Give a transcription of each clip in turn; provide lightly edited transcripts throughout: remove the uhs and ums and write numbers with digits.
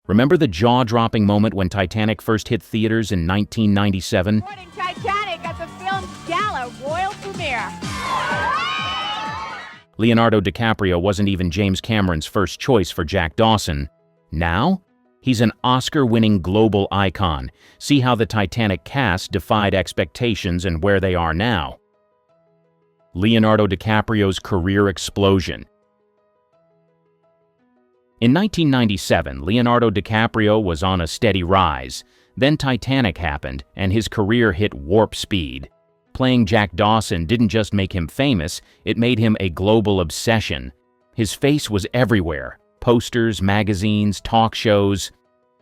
Remember the jaw-dropping moment when Titanic first hit theaters in 1997? Morning Titanic at the film's gala royal premiere. Leonardo DiCaprio wasn't even James Cameron's first choice for Jack Dawson. Now, he's an Oscar-winning global icon. See how the Titanic cast defied expectations and where they are now. Leonardo DiCaprio's career explosion. In 1997, Leonardo DiCaprio was on a steady rise. Then Titanic happened, and his career hit warp speed. Playing Jack Dawson didn't just make him famous, it made him a global obsession. His face was everywhere. Posters, magazines, talk shows.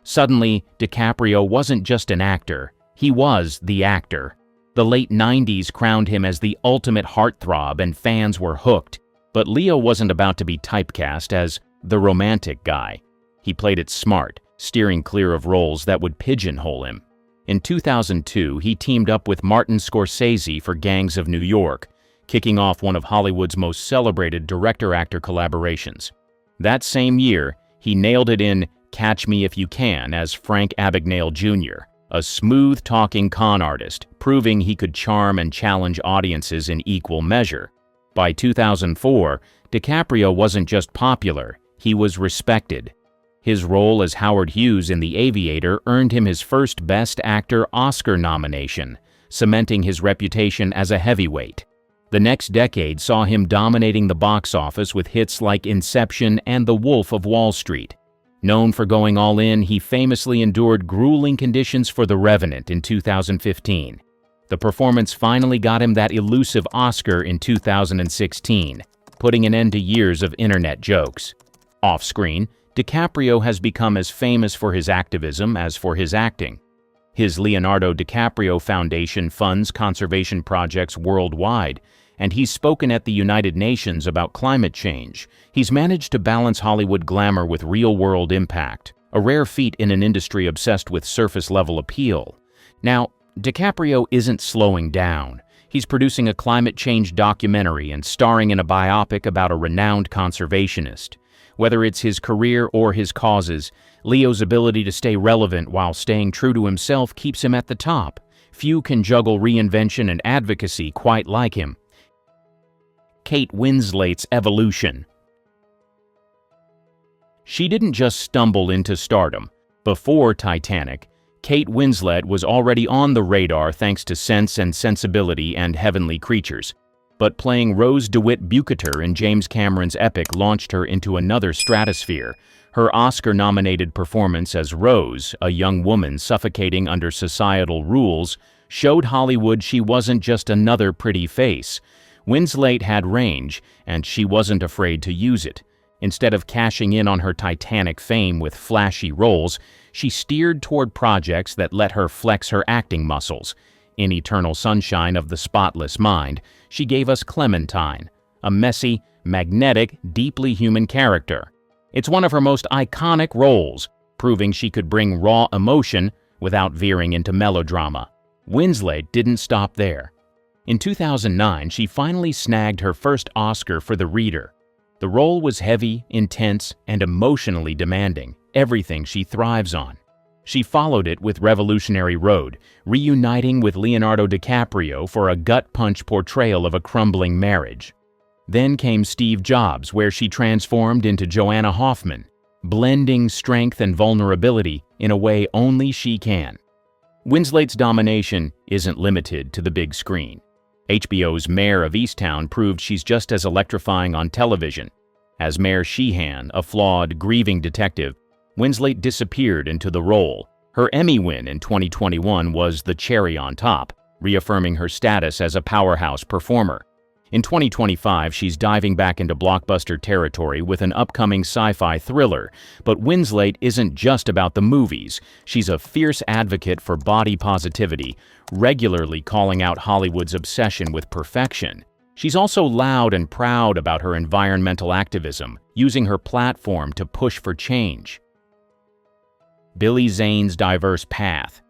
Suddenly, DiCaprio wasn't just an actor. He was the actor. The late 90s crowned him as the ultimate heartthrob and fans were hooked. But Leo wasn't about to be typecast as the romantic guy. He played it smart, steering clear of roles that would pigeonhole him. In 2002, he teamed up with Martin Scorsese for Gangs of New York, kicking off one of Hollywood's most celebrated director-actor collaborations. That same year, he nailed it in Catch Me If You Can as Frank Abagnale Jr., a smooth-talking con artist, proving he could charm and challenge audiences in equal measure. By 2004, DiCaprio wasn't just popular, he was respected. His role as Howard Hughes in The Aviator earned him his first Best Actor Oscar nomination, cementing his reputation as a heavyweight. The next decade saw him dominating the box office with hits like Inception and The Wolf of Wall Street. Known for going all in, he famously endured grueling conditions for The Revenant in 2015. The performance finally got him that elusive Oscar in 2016, putting an end to years of internet jokes. Off-screen, DiCaprio has become as famous for his activism as for his acting. His Leonardo DiCaprio Foundation funds conservation projects worldwide, and he's spoken at the United Nations about climate change. He's managed to balance Hollywood glamour with real-world impact, a rare feat in an industry obsessed with surface-level appeal. Now, DiCaprio isn't slowing down. He's producing a climate change documentary and starring in a biopic about a renowned conservationist. Whether it's his career or his causes, Leo's ability to stay relevant while staying true to himself keeps him at the top. Few can juggle reinvention and advocacy quite like him. Kate Winslet's evolution. She didn't just stumble into stardom. Before Titanic, Kate Winslet was already on the radar thanks to Sense and Sensibility and Heavenly Creatures. But playing Rose DeWitt Bukater in James Cameron's epic launched her into another stratosphere. Her Oscar-nominated performance as Rose, a young woman suffocating under societal rules, showed Hollywood she wasn't just another pretty face. Winslet had range, and she wasn't afraid to use it. Instead of cashing in on her Titanic fame with flashy roles, she steered toward projects that let her flex her acting muscles. In Eternal Sunshine of the Spotless Mind, she gave us Clementine, a messy, magnetic, deeply human character. It's one of her most iconic roles, proving she could bring raw emotion without veering into melodrama. Winslet didn't stop there. In 2009, she finally snagged her first Oscar for The Reader. The role was heavy, intense, and emotionally demanding, everything she thrives on. She followed it with Revolutionary Road, reuniting with Leonardo DiCaprio for a gut-punch portrayal of a crumbling marriage. Then came Steve Jobs, where she transformed into Joanna Hoffman, blending strength and vulnerability in a way only she can. Winslet's domination isn't limited to the big screen. HBO's Mayor of Easttown proved she's just as electrifying on television. As Mayor Sheehan, a flawed, grieving detective, Winslet disappeared into the role. Her Emmy win in 2021 was the cherry on top, reaffirming her status as a powerhouse performer. In 2025, she's diving back into blockbuster territory with an upcoming sci-fi thriller. But Winslet isn't just about the movies. She's a fierce advocate for body positivity, regularly calling out Hollywood's obsession with perfection. She's also loud and proud about her environmental activism, using her platform to push for change. Billy Zane's diverse path.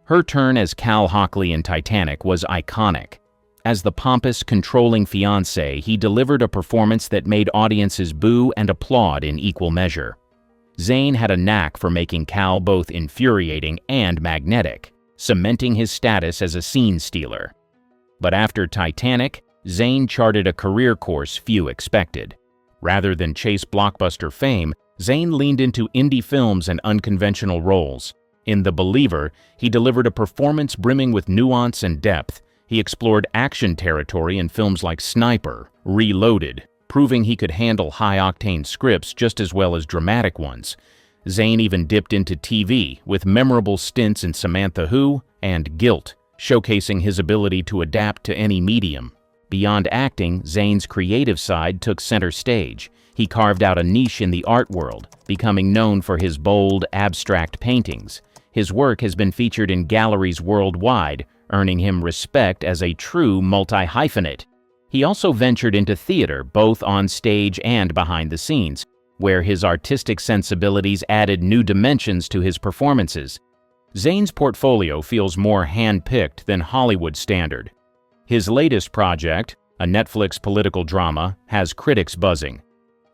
Her turn as Cal Hockley in Titanic was iconic. As the pompous, controlling fiancé, he delivered a performance that made audiences boo and applaud in equal measure. Zane had a knack for making Cal both infuriating and magnetic, cementing his status as a scene stealer. But after Titanic, Zane charted a career course few expected. Rather than chase blockbuster fame, Zane leaned into indie films and unconventional roles. In The Believer, he delivered a performance brimming with nuance and depth. He explored action territory in films like Sniper, Reloaded, proving he could handle high-octane scripts just as well as dramatic ones. Zane even dipped into TV with memorable stints in Samantha Who and Guilt, showcasing his ability to adapt to any medium. Beyond acting, Zane's creative side took center stage. He carved out a niche in the art world, becoming known for his bold, abstract paintings. His work has been featured in galleries worldwide, earning him respect as a true multi-hyphenate. He also ventured into theater, both on stage and behind the scenes, where his artistic sensibilities added new dimensions to his performances. Zane's portfolio feels more hand-picked than Hollywood standard. His latest project, a Netflix political drama, has critics buzzing.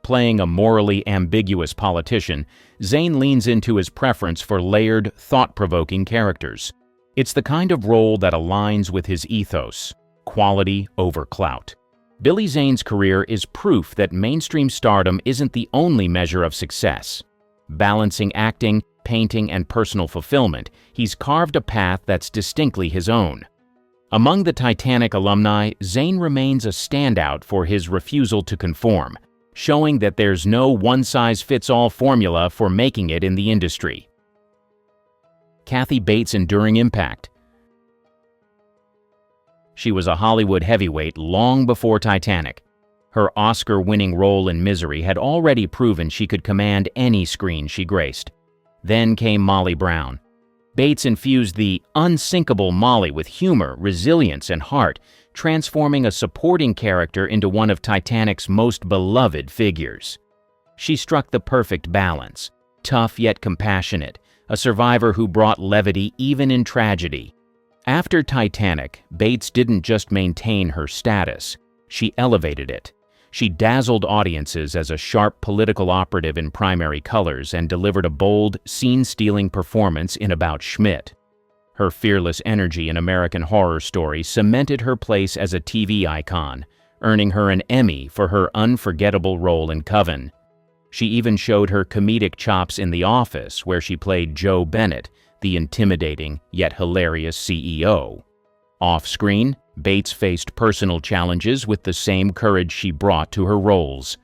Playing a morally ambiguous politician, Zane leans into his preference for layered, thought-provoking characters. It's the kind of role that aligns with his ethos, quality over clout. Billy Zane's career is proof that mainstream stardom isn't the only measure of success. Balancing acting, painting, and personal fulfillment, he's carved a path that's distinctly his own. Among the Titanic alumni, Zane remains a standout for his refusal to conform, showing that there's no one-size-fits-all formula for making it in the industry. Kathy Bates' enduring impact. She was a Hollywood heavyweight long before Titanic. Her Oscar-winning role in Misery had already proven she could command any screen she graced. Then came Molly Brown. Bates infused the unsinkable Molly with humor, resilience, and heart, transforming a supporting character into one of Titanic's most beloved figures. She struck the perfect balance, tough yet compassionate, a survivor who brought levity even in tragedy. After Titanic, Bates didn't just maintain her status, she elevated it. She dazzled audiences as a sharp political operative in primary colors and delivered a bold, scene-stealing performance in About Schmidt. Her fearless energy in American Horror Story cemented her place as a TV icon, earning her an Emmy for her unforgettable role in Coven. She even showed her comedic chops in The Office, where she played Joe Bennett, the intimidating yet hilarious CEO. Off-screen, Bates faced personal challenges with the same courage she brought to her roles.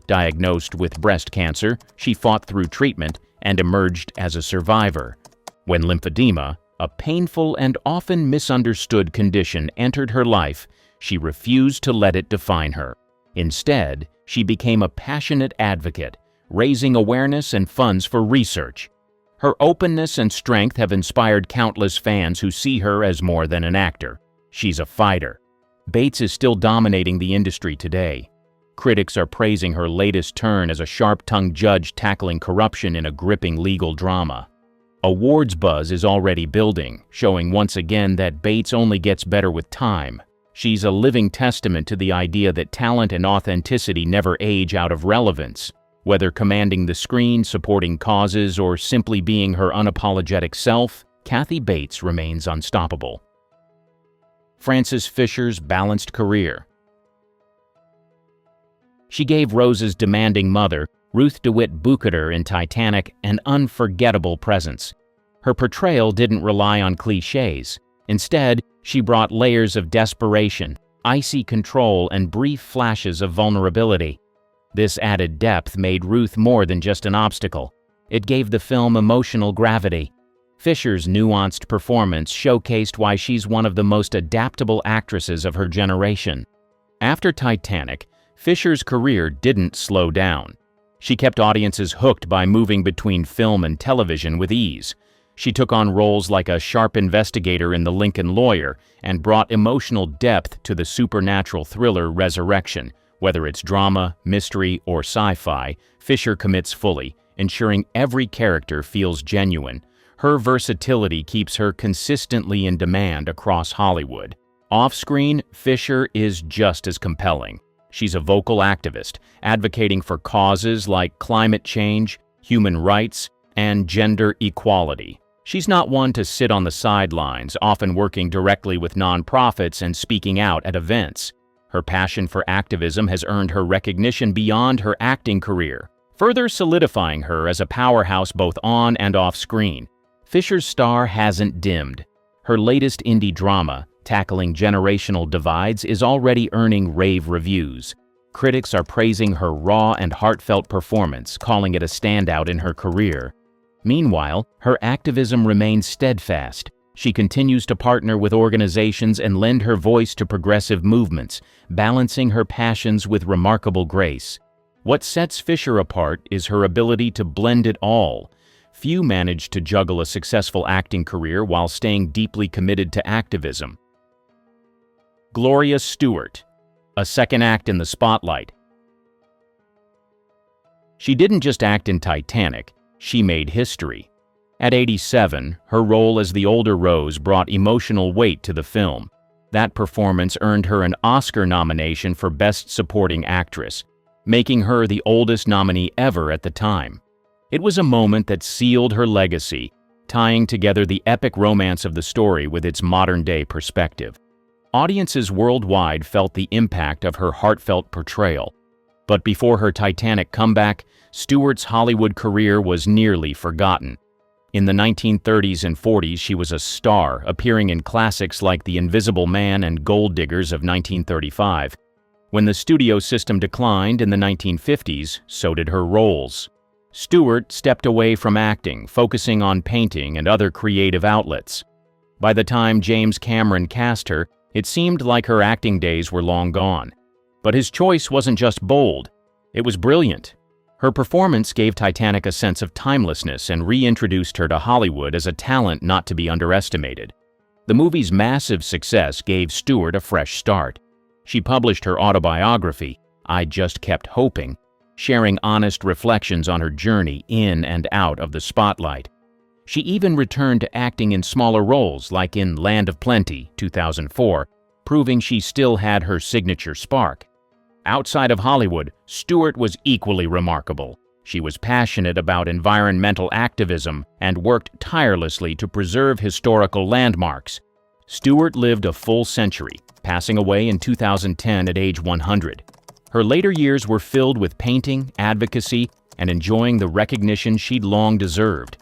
Diagnosed with breast cancer, she fought through treatment and emerged as a survivor. When lymphedema, a painful and often misunderstood condition, entered her life, she refused to let it define her. Instead, she became a passionate advocate, raising awareness and funds for research. Her openness and strength have inspired countless fans who see her as more than an actor. She's a fighter. Bates is still dominating the industry today. Critics are praising her latest turn as a sharp-tongued judge tackling corruption in a gripping legal drama. Awards buzz is already building, showing once again that Bates only gets better with time. She's a living testament to the idea that talent and authenticity never age out of relevance. Whether commanding the screen, supporting causes, or simply being her unapologetic self, Kathy Bates remains unstoppable. Frances Fisher's balanced career. She gave Rose's demanding mother, Ruth DeWitt Bukater in Titanic, an unforgettable presence. Her portrayal didn't rely on cliches. Instead, she brought layers of desperation, icy control, and brief flashes of vulnerability. This added depth made Ruth more than just an obstacle. It gave the film emotional gravity. Fisher's nuanced performance showcased why she's one of the most adaptable actresses of her generation. After Titanic, Fisher's career didn't slow down. She kept audiences hooked by moving between film and television with ease. She took on roles like a sharp investigator in The Lincoln Lawyer and brought emotional depth to the supernatural thriller Resurrection. Whether it's drama, mystery, or sci-fi, Fisher commits fully, ensuring every character feels genuine. Her versatility keeps her consistently in demand across Hollywood. Off-screen, Fisher is just as compelling. She's a vocal activist, advocating for causes like climate change, human rights, and gender equality. She's not one to sit on the sidelines, often working directly with nonprofits and speaking out at events. Her passion for activism has earned her recognition beyond her acting career, further solidifying her as a powerhouse both on and off screen. Fisher's star hasn't dimmed. Her latest indie drama, tackling generational divides, is already earning rave reviews. Critics are praising her raw and heartfelt performance, calling it a standout in her career. Meanwhile, her activism remains steadfast. She continues to partner with organizations and lend her voice to progressive movements, balancing her passions with remarkable grace. What sets Fisher apart is her ability to blend it all. Few manage to juggle a successful acting career while staying deeply committed to activism. Gloria Stuart, a second act in the spotlight. She didn't just act in Titanic, she made history. At 87, her role as the older Rose brought emotional weight to the film. That performance earned her an Oscar nomination for Best Supporting Actress, making her the oldest nominee ever at the time. It was a moment that sealed her legacy, tying together the epic romance of the story with its modern-day perspective. Audiences worldwide felt the impact of her heartfelt portrayal. But before her Titanic comeback, Stewart's Hollywood career was nearly forgotten. In the 1930s and 40s, she was a star, appearing in classics like The Invisible Man and Gold Diggers of 1935. When the studio system declined in the 1950s, so did her roles. Stuart stepped away from acting, focusing on painting and other creative outlets. By the time James Cameron cast her, it seemed like her acting days were long gone. But his choice wasn't just bold, it was brilliant. Her performance gave Titanic a sense of timelessness and reintroduced her to Hollywood as a talent not to be underestimated. The movie's massive success gave Stuart a fresh start. She published her autobiography, I Just Kept Hoping, sharing honest reflections on her journey in and out of the spotlight. She even returned to acting in smaller roles like in Land of Plenty, 2004, proving she still had her signature spark. Outside of Hollywood, Stuart was equally remarkable. She was passionate about environmental activism and worked tirelessly to preserve historical landmarks. Stuart lived a full century, passing away in 2010 at age 100. Her later years were filled with painting, advocacy, and enjoying the recognition she'd long deserved.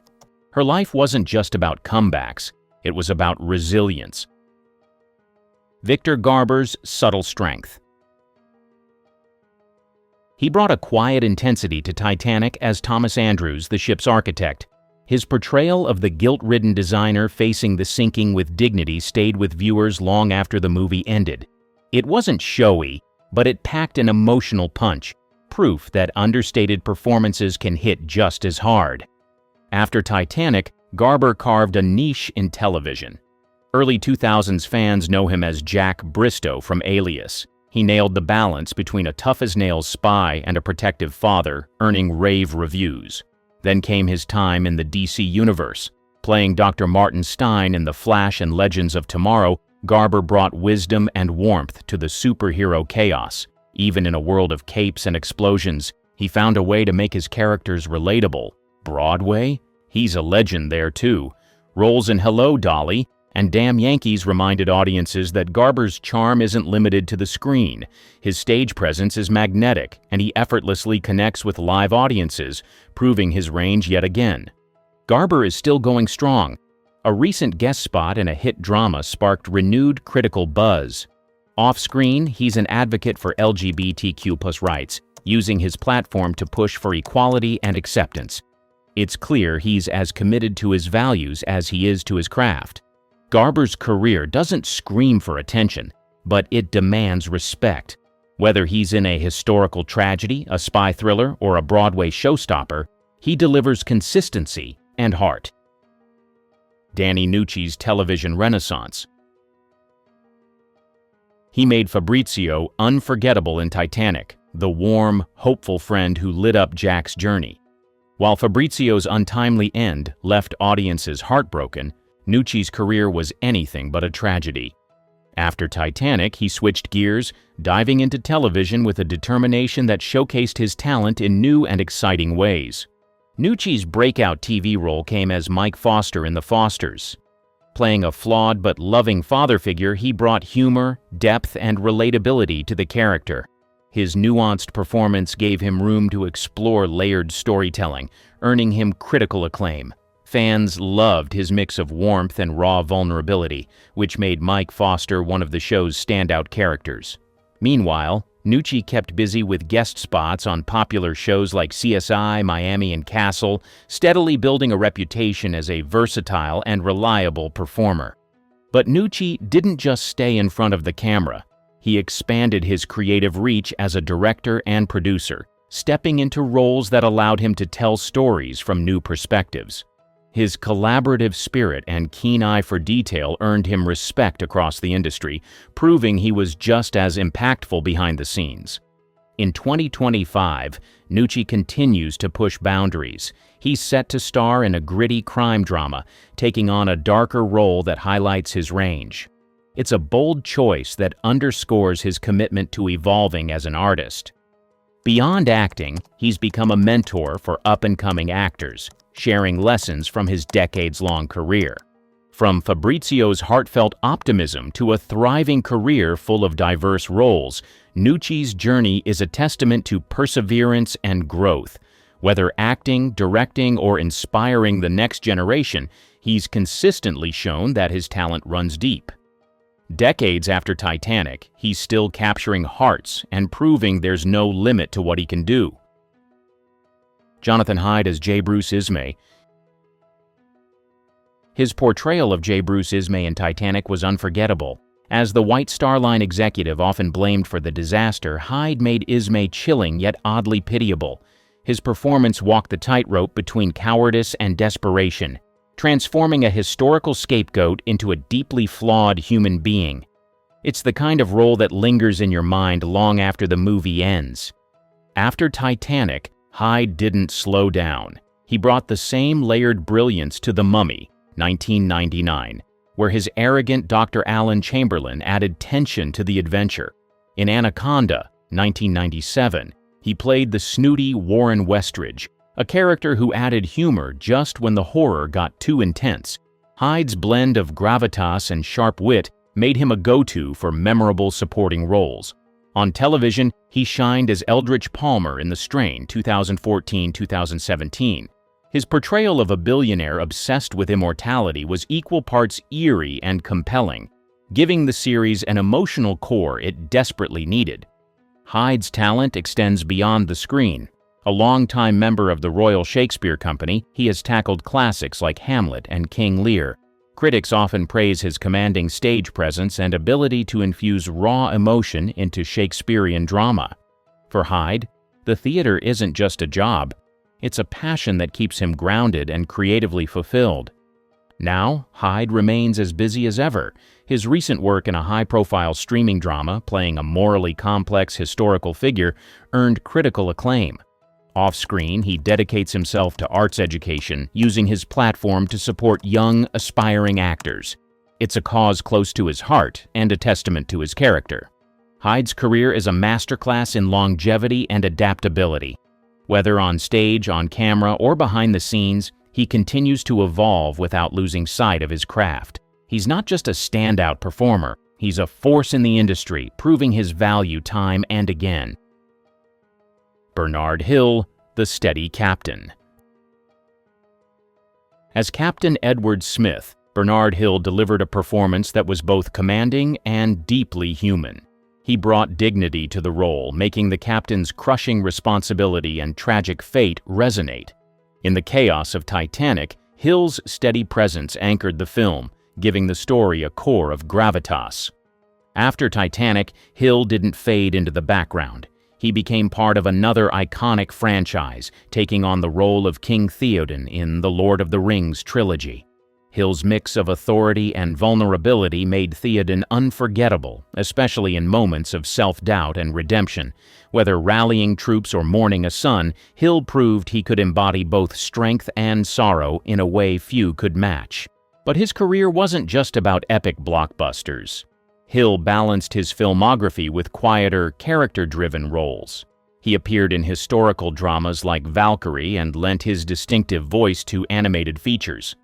Her life wasn't just about comebacks, it was about resilience. Victor Garber's subtle strength. He brought a quiet intensity to Titanic as Thomas Andrews, the ship's architect. His portrayal of the guilt-ridden designer facing the sinking with dignity stayed with viewers long after the movie ended. It wasn't showy, but it packed an emotional punch, proof that understated performances can hit just as hard. After Titanic, Garber carved a niche in television. Early 2000s fans know him as Jack Bristow from Alias. He nailed the balance between a tough-as-nails spy and a protective father, earning rave reviews. Then came his time in the DC Universe. Playing Dr. Martin Stein in The Flash and Legends of Tomorrow, Garber brought wisdom and warmth to the superhero chaos. Even in a world of capes and explosions, he found a way to make his characters relatable. Broadway? He's a legend there too. Roles in Hello, Dolly and Damn Yankees reminded audiences that Garber's charm isn't limited to the screen. His stage presence is magnetic, and he effortlessly connects with live audiences, proving his range yet again. Garber is still going strong. A recent guest spot in a hit drama sparked renewed critical buzz. Off-screen, he's an advocate for LGBTQ+ rights, using his platform to push for equality and acceptance. It's clear he's as committed to his values as he is to his craft. Garber's career doesn't scream for attention, but it demands respect. Whether he's in a historical tragedy, a spy thriller, or a Broadway showstopper, he delivers consistency and heart. Danny Nucci's television renaissance. He made Fabrizio unforgettable in Titanic, the warm, hopeful friend who lit up Jack's journey. While Fabrizio's untimely end left audiences heartbroken, Nucci's career was anything but a tragedy. After Titanic, he switched gears, diving into television with a determination that showcased his talent in new and exciting ways. Nucci's breakout TV role came as Mike Foster in The Fosters. Playing a flawed but loving father figure, he brought humor, depth, and relatability to the character. His nuanced performance gave him room to explore layered storytelling, earning him critical acclaim. Fans loved his mix of warmth and raw vulnerability, which made Mike Foster one of the show's standout characters. Meanwhile, Nucci kept busy with guest spots on popular shows like CSI, Miami, and Castle, steadily building a reputation as a versatile and reliable performer. But Nucci didn't just stay in front of the camera. He expanded his creative reach as a director and producer, stepping into roles that allowed him to tell stories from new perspectives. His collaborative spirit and keen eye for detail earned him respect across the industry, proving he was just as impactful behind the scenes. In 2025, Nucci continues to push boundaries. He's set to star in a gritty crime drama, taking on a darker role that highlights his range. It's a bold choice that underscores his commitment to evolving as an artist. Beyond acting, he's become a mentor for up-and-coming actors, sharing lessons from his decades-long career. From Fabrizio's heartfelt optimism to a thriving career full of diverse roles, Nucci's journey is a testament to perseverance and growth. Whether acting, directing, or inspiring the next generation, he's consistently shown that his talent runs deep. Decades after Titanic, he's still capturing hearts and proving there's no limit to what he can do. Jonathan Hyde as J. Bruce Ismay. His portrayal of J. Bruce Ismay in Titanic was unforgettable. As the White Star Line executive often blamed for the disaster, Hyde made Ismay chilling yet oddly pitiable. His performance walked the tightrope between cowardice and desperation, transforming a historical scapegoat into a deeply flawed human being. It's the kind of role that lingers in your mind long after the movie ends. After Titanic, Hyde didn't slow down. He brought the same layered brilliance to The Mummy, 1999, where his arrogant Dr. Alan Chamberlain added tension to the adventure. In Anaconda, 1997, he played the snooty Warren Westridge, a character who added humor just when the horror got too intense. Hyde's blend of gravitas and sharp wit made him a go-to for memorable supporting roles. On television, he shined as Eldritch Palmer in The Strain, 2014-2017. His portrayal of a billionaire obsessed with immortality was equal parts eerie and compelling, giving the series an emotional core it desperately needed. Hyde's talent extends beyond the screen. A longtime member of the Royal Shakespeare Company, he has tackled classics like Hamlet and King Lear. Critics often praise his commanding stage presence and ability to infuse raw emotion into Shakespearean drama. For Hyde, the theater isn't just a job. It's a passion that keeps him grounded and creatively fulfilled. Now, Hyde remains as busy as ever. His recent work in a high-profile streaming drama, playing a morally complex historical figure, earned critical acclaim. Off-screen, he dedicates himself to arts education, using his platform to support young, aspiring actors. It's a cause close to his heart and a testament to his character. Hyde's career is a masterclass in longevity and adaptability. Whether on stage, on camera, or behind the scenes, he continues to evolve without losing sight of his craft. He's not just a standout performer, he's a force in the industry, proving his value time and again. Bernard Hill, the steady captain. As Captain Edward Smith, Bernard Hill delivered a performance that was both commanding and deeply human. He brought dignity to the role, making the captain's crushing responsibility and tragic fate resonate. In the chaos of Titanic, Hill's steady presence anchored the film, giving the story a core of gravitas. After Titanic, Hill didn't fade into the background. He became part of another iconic franchise, taking on the role of King Theoden in the Lord of the Rings trilogy. Hill's mix of authority and vulnerability made Theoden unforgettable, especially in moments of self-doubt and redemption. Whether rallying troops or mourning a son, Hill proved he could embody both strength and sorrow in a way few could match. But his career wasn't just about epic blockbusters. Hill balanced his filmography with quieter, character-driven roles. He appeared in historical dramas like Valkyrie and lent his distinctive voice to animated features.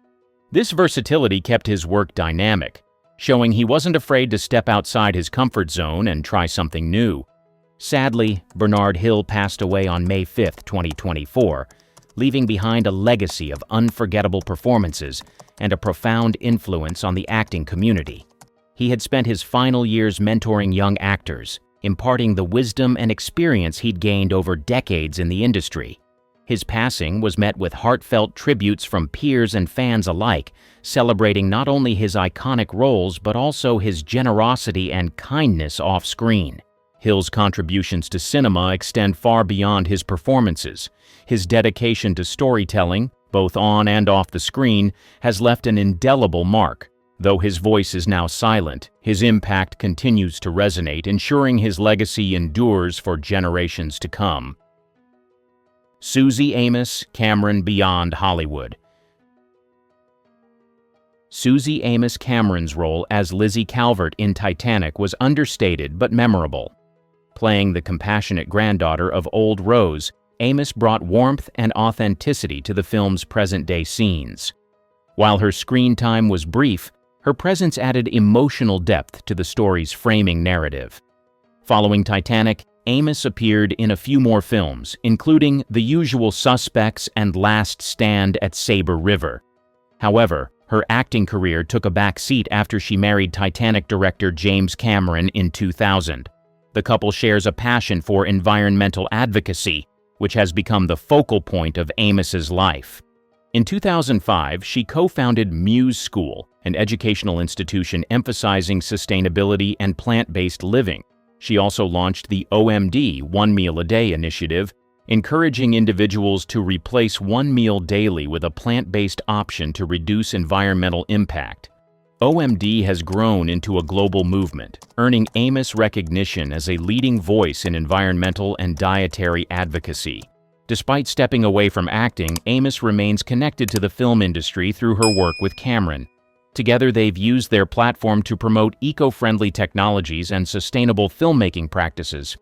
This versatility kept his work dynamic, showing he wasn't afraid to step outside his comfort zone and try something new. Sadly, Bernard Hill passed away on May 5, 2024, leaving behind a legacy of unforgettable performances and a profound influence on the acting community. He had spent his final years mentoring young actors, imparting the wisdom and experience he'd gained over decades in the industry. His passing was met with heartfelt tributes from peers and fans alike, celebrating not only his iconic roles but also his generosity and kindness off-screen. Hill's contributions to cinema extend far beyond his performances. His dedication to storytelling, both on and off the screen, has left an indelible mark. Though his voice is now silent, his impact continues to resonate, ensuring his legacy endures for generations to come. Suzy Amis Cameron beyond Hollywood. Suzy Amis Cameron's role as Lizzie Calvert in Titanic was understated but memorable. Playing the compassionate granddaughter of Old Rose, Amis brought warmth and authenticity to the film's present-day scenes. While her screen time was brief, her presence added emotional depth to the story's framing narrative. Following Titanic, Amis appeared in a few more films, including The Usual Suspects and Last Stand at Sabre River. However, her acting career took a back seat after she married Titanic director James Cameron in 2000. The couple shares a passion for environmental advocacy, which has become the focal point of Amis's life. In 2005, she co-founded Muse School, an educational institution emphasizing sustainability and plant-based living. She also launched the OMD One Meal a Day initiative, encouraging individuals to replace one meal daily with a plant-based option to reduce environmental impact. OMD has grown into a global movement, earning Amis recognition as a leading voice in environmental and dietary advocacy. Despite stepping away from acting, Amis remains connected to the film industry through her work with Cameron. Together, they've used their platform to promote eco-friendly technologies and sustainable filmmaking practices,